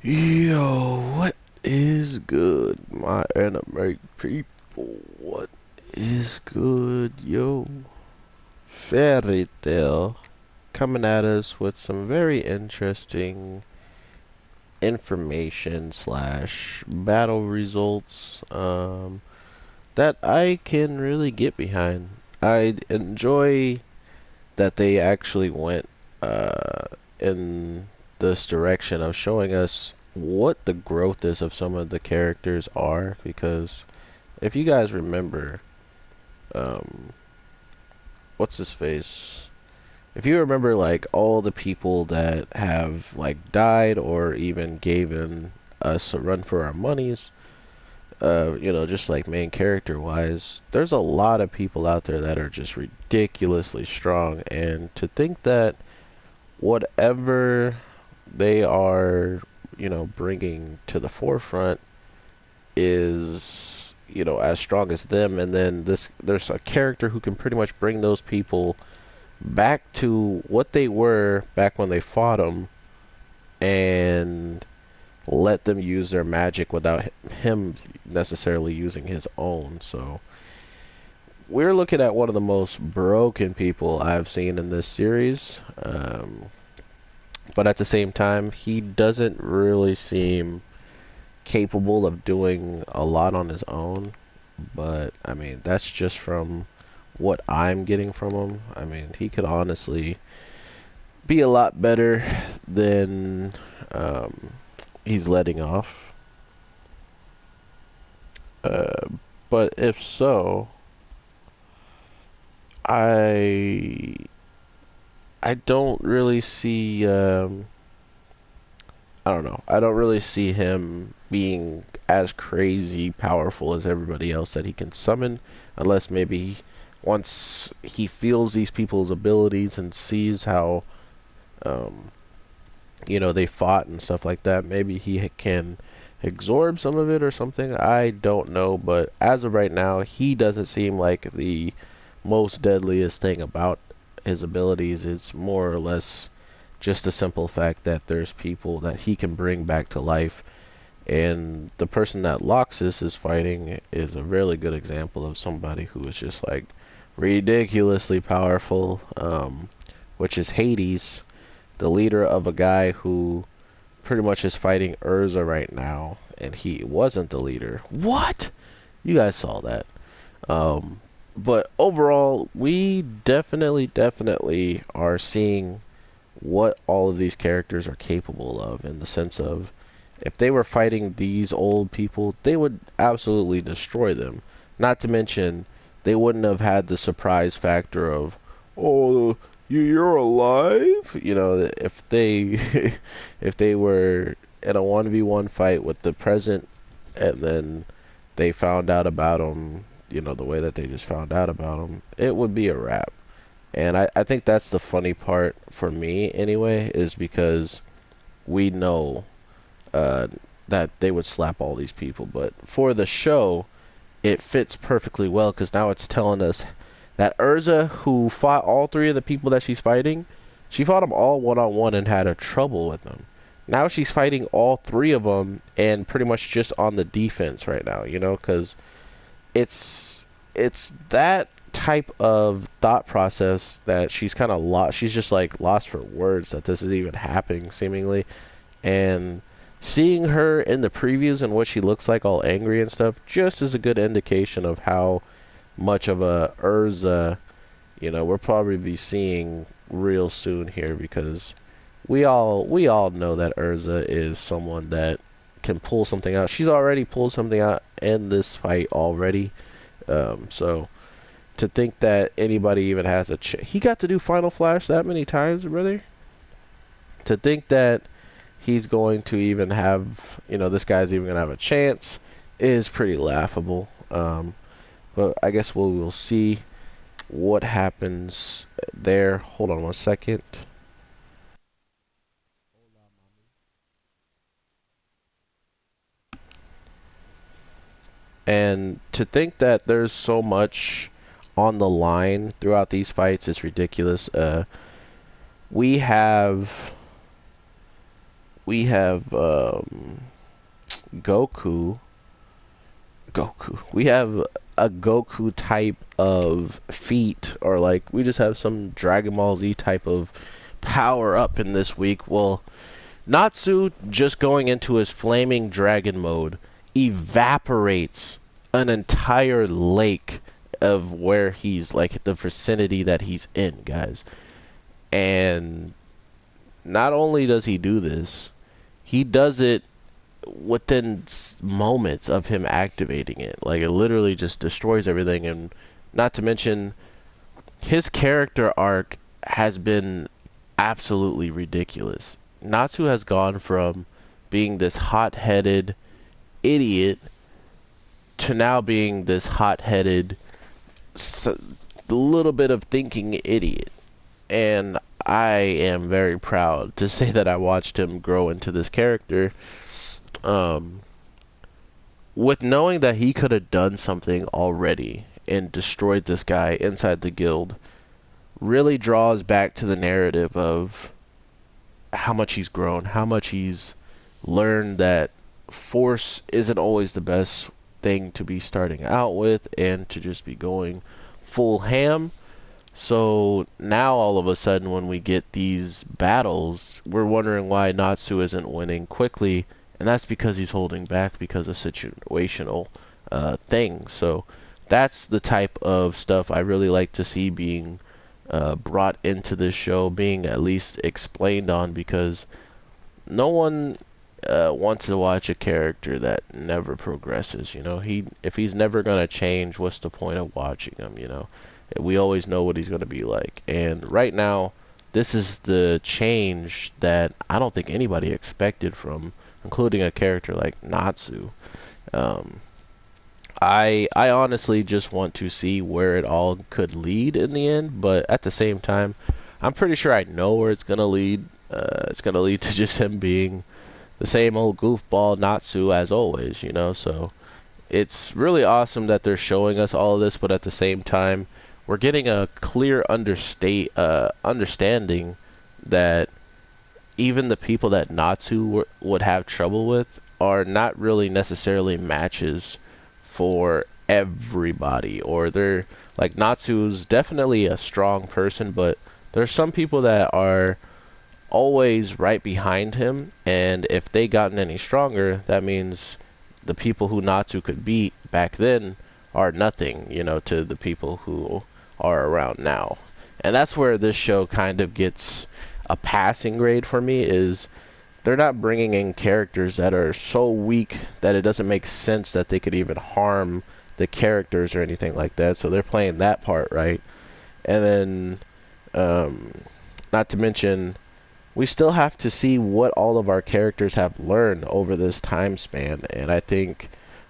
Yo, what is good, my anime people? What is good, yo? Fairy Tale coming at us with some very interesting information slash battle results that I can really get behind. I enjoy that they actually went in this direction of showing us what the growth is of some of the characters are, because if you guys remember, um, what's his face? If you remember, like, all the people that have, like, died or even given us a run for our monies, just like main character wise, there's a lot of people out there that are just ridiculously strong, and to think that whatever they are, bringing to the forefront is, as strong as them. And then there's a character who can pretty much bring those people back to what they were back when they fought them and let them use their magic without him necessarily using his own. So we're looking at one of the most broken people I've seen in this series. But at the same time, he doesn't really seem capable of doing a lot on his own. But I mean, that's just from what I'm getting from him. I mean, he could honestly be a lot better than um, he's letting off. Uh, but if so, I I don't really see I don't know. I don't really see him being as crazy powerful as everybody else that he can summon, unless maybe once he feels these people's abilities and sees how um, they fought and stuff like that, maybe he can absorb some of it or something. I don't know, but as of right now, he doesn't seem like the most deadliest thing about his abilities. It's more or less just the simple fact that there's people that he can bring back to life. And the person that Loxus is fighting is a really good example of somebody who is just like ridiculously powerful, which is Hades, the leader of a guy who pretty much is fighting Urza right now, and he wasn't the leader. What? You guys saw that. Um, but overall, we definitely are seeing what all of these characters are capable of, in the sense of if they were fighting these old people, they would absolutely destroy them. Not to mention, they wouldn't have had the surprise factor of, oh, you're alive. If they if they were in a 1v1 fight with the present, and then they found out about them, the way that they just found out about them, it would be a wrap. And I think that's the funny part for me anyway, is because we know uh, that they would slap all these people. But for the show, it fits perfectly well because now it's telling us that Urza, who fought all three of the people that she's fighting, she fought them all one on one and had a trouble with them. Now she's fighting all three of them and pretty much just on the defense right now, because it's that type of thought process that she's kind of lost. She's just like lost for words that this is even happening, seemingly. And seeing her in the previews and what she looks like all angry and stuff just is a good indication of how much of a Urza, we'll probably be seeing real soon here, because we all know that Urza is someone that can pull something out. She's already pulled something out in this fight already. So to think that anybody even has he got to do Final Flash that many times, brother. To think that he's going to even have, this guy's even going to have a chance is pretty laughable. But I guess we'll see what happens there. Hold on one second. And to think that there's so much on the line throughout these fights is ridiculous. We have we have Goku. We have a Goku type of feat, or like we just have some Dragon Ball Z type of power up in this week. Well, Natsu just going into his flaming dragon mode evaporates an entire lake of where he's like the vicinity that he's in, guys. And not only does he do this, he does it within moments of him activating it. Like it literally just destroys everything. And not to mention, his character arc has been absolutely ridiculous. Natsu has gone from being this hot-headed idiot to now being this hot-headed, little bit of thinking idiot. And I am very proud to say that I watched him grow into this character. Um, with knowing that he could have done something already and destroyed this guy inside the guild, really draws back to the narrative of how much he's grown, how much he's learned that force isn't always the best thing to be starting out with and to just be going full ham. So now all of a sudden when we get these battles, we're wondering why Natsu isn't winning quickly, and that's because he's holding back because of situational things. So that's the type of stuff I really like to see being brought into this show, being at least explained on, because no one wants to watch a character that never progresses. You know, if he's never gonna change, what's the point of watching him? You know, we always know what he's gonna be like. And right now, this is the change that I don't think anybody expected from, including a character like Natsu. Um, I honestly just want to see where it all could lead in the end, but at the same time, I'm pretty sure I know where it's gonna lead. It's gonna lead to just him being the same old goofball Natsu as always, you know. So it's really awesome that they're showing us all of this, but at the same time, we're getting a clear understanding that even the people that Natsu would have trouble with are not really necessarily matches for everybody. Or they're like, Natsu's definitely a strong person, but there's some people that are always right behind him, and if they gotten any stronger, that means the people who Natsu could beat back then are nothing, you know, to the people who are around now. And that's where this show kind of gets a passing grade for me, is they're not bringing in characters that are so weak that it doesn't make sense that they could even harm the characters or anything like that. So they're playing that part right. And then, not to mention, we still have to see what all of our characters have learned over this time span. And I think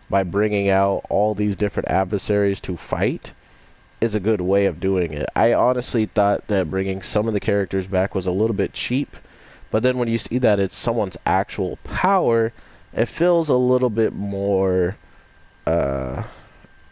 by bringing out all these different adversaries to fight is a good way of doing it. I honestly thought that bringing some of the characters back was a little bit cheap, but then when you see that it's someone's actual power, it feels a little bit more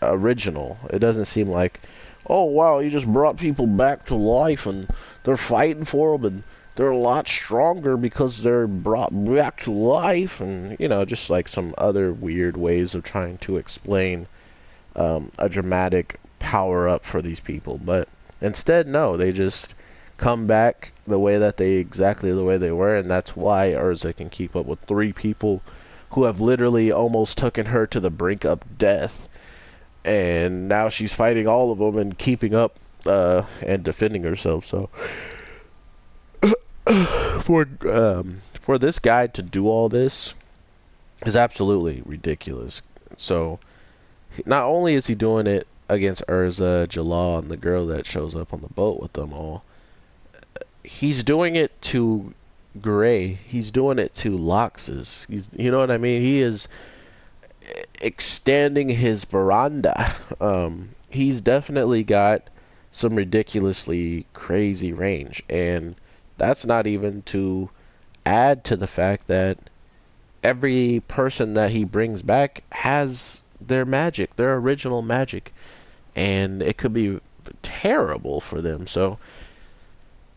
original. It doesn't seem like, oh wow, you just brought people back to life and they're fighting for them and they're a lot stronger because they're brought back to life, and you know, just like some other weird ways of trying to explain a dramatic power up for these people. But instead, no, they just come back exactly the way they were, and that's why Urza can keep up with three people who have literally almost taken her to the brink of death, and now she's fighting all of them and keeping up and defending herself. So for this guy to do all this is absolutely ridiculous. So not only is he doing it against Urza, Jalal, and the girl that shows up on the boat with them all, he's doing it to Gray. He's doing it to Loxus. You know what I mean? He is extending his veranda. He's definitely got some ridiculously crazy range, and that's not even to add to the fact that every person that he brings back has their magic, their original magic, and it could be terrible for them. So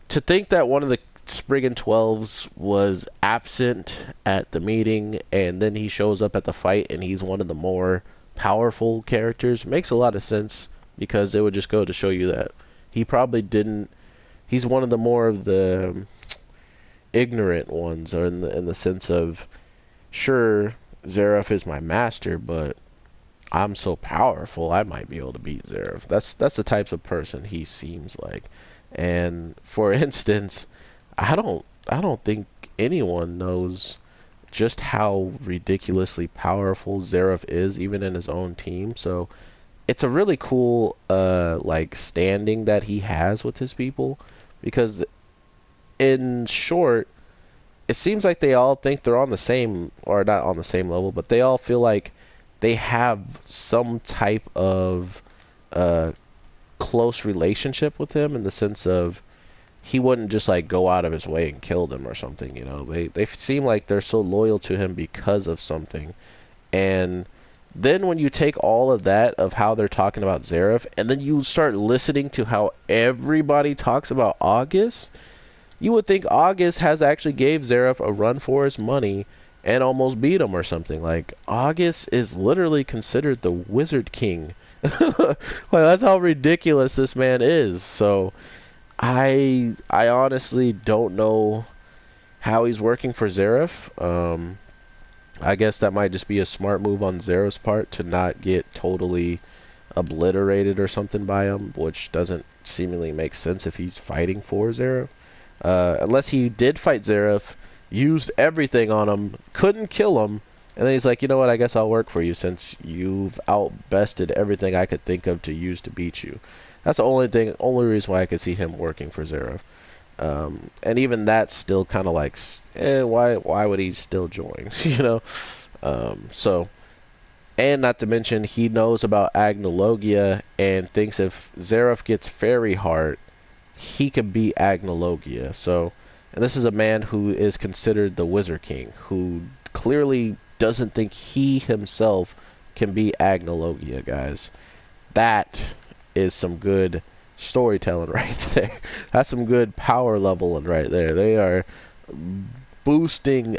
to think that one of the Spriggan 12s was absent at the meeting, and then he shows up at the fight, and he's one of the more powerful characters. Makes a lot of sense because it would just go to show you that he probably didn't. He's one of the more of the ignorant ones, or in the sense of, sure, Zeref is my master, but I'm so powerful, I might be able to beat Zeref. That's the types of person he seems like. And for instance, I don't think anyone knows just how ridiculously powerful Zeref is, even in his own team. So it's a really cool like standing that he has with his people, because in short, it seems like they all think they're on the same, or not on the same level, but they all feel like they have some type of uh, close relationship with him, in the sense of he wouldn't just like go out of his way and kill them or something. You know, they seem like they're so loyal to him because of something. And then when you take all of that of how they're talking about Zeref, and then you start listening to how everybody talks about August, you would think August has actually gave Zeref a run for his money and almost beat him or something. Like, August is literally considered the Wizard King. Like, that's how ridiculous this man is. So I honestly don't know how he's working for Zeref. I guess that might just be a smart move on Zeref's part to not get totally obliterated or something by him, which doesn't seemingly make sense if he's fighting for Zeref. Unless he did fight Zeref, used everything on him, couldn't kill him, and then he's like, you know what, I guess I'll work for you since you've outbested everything I could think of to use to beat you. That's the only reason why I could see him working for Zeref. And even that's still kind of like, why would he still join? You know? So, and not to mention, he knows about Agnologia and thinks if Zeref gets Fairy Heart, he could beat Agnologia. So, and this is a man who is considered the Wizard King, who clearly doesn't think he himself can beat Agnologia, guys. That is some good storytelling right there. That's some good power leveling right there. They are boosting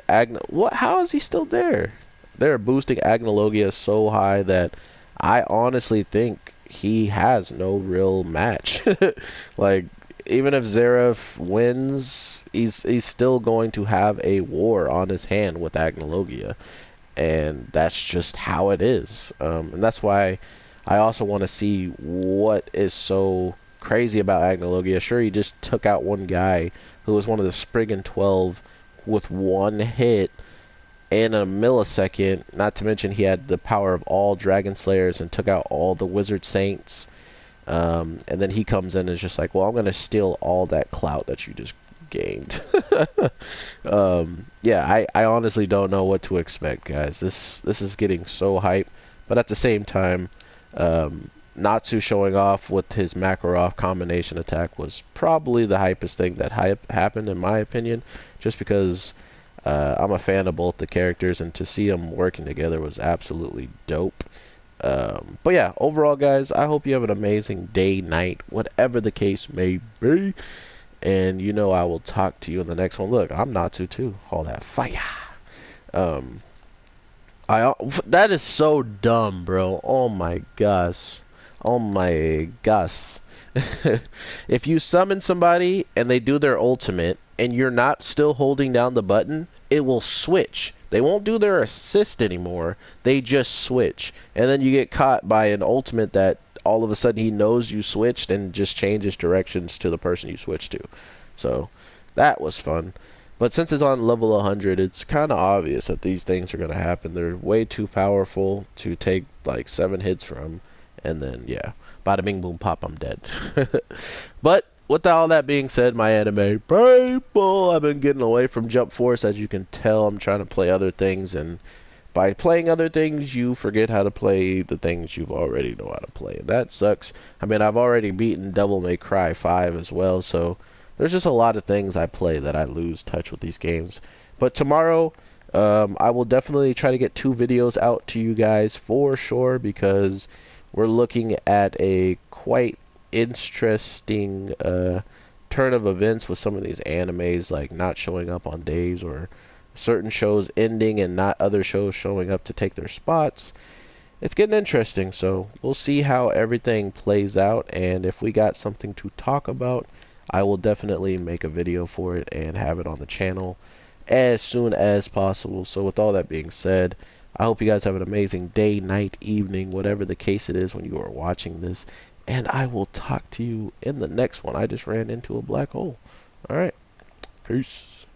What? How is he still there? They're boosting Agnologia so high that I honestly think he has no real match. Like, even if Zeref wins, he's still going to have a war on his hand with Agnologia, and that's just how it is. And that's why I also want to see what is so crazy about Agnologia. Sure, he just took out one guy who was one of the Spriggan 12 with one hit in a millisecond. Not to mention he had the power of all Dragon Slayers and took out all the Wizard Saints. And then he comes in and is just like, well, I'm going to steal all that clout that you just gained. Yeah, I honestly don't know what to expect, guys. This is getting so hype. But at the same time, Natsu showing off with his Makarov combination attack was probably the hypest thing that happened, in my opinion, just because I'm a fan of both the characters, and to see them working together was absolutely dope. But yeah, overall, guys, I hope you have an amazing day, night, whatever the case may be. And you know I will talk to you in the next one. Look, I'm Natsu too. All that fire. Um, that is so dumb, bro. Oh my gosh. Oh my gosh. If you summon somebody and they do their ultimate and you're not still holding down the button, it will switch. They won't do their assist anymore. They just switch. And then you get caught by an ultimate that all of a sudden he knows you switched and just changes directions to the person you switched to. So that was fun. But since it's on level 100, it's kind of obvious that these things are going to happen. They're way too powerful to take like 7 hits from. And then, yeah, bada bing boom pop, I'm dead. But with all that being said, my anime people, I've been getting away from Jump Force. As you can tell, I'm trying to play other things. And by playing other things, you forget how to play the things you've already know how to play. And that sucks. I mean, I've already beaten Devil May Cry 5 as well. So there's just a lot of things I play that I lose touch with these games. But tomorrow, I will definitely try to get 2 videos out to you guys for sure, because we're looking at a quite interesting turn of events with some of these animes like not showing up on days, or certain shows ending and not other shows showing up to take their spots. It's getting interesting, so we'll see how everything plays out, and if we got something to talk about, I will definitely make a video for it and have it on the channel as soon as possible. So with all that being said, I hope you guys have an amazing day, night, evening, whatever the case it is when you are watching this, and I will talk to you in the next one. I just ran into a black hole. Alright, peace.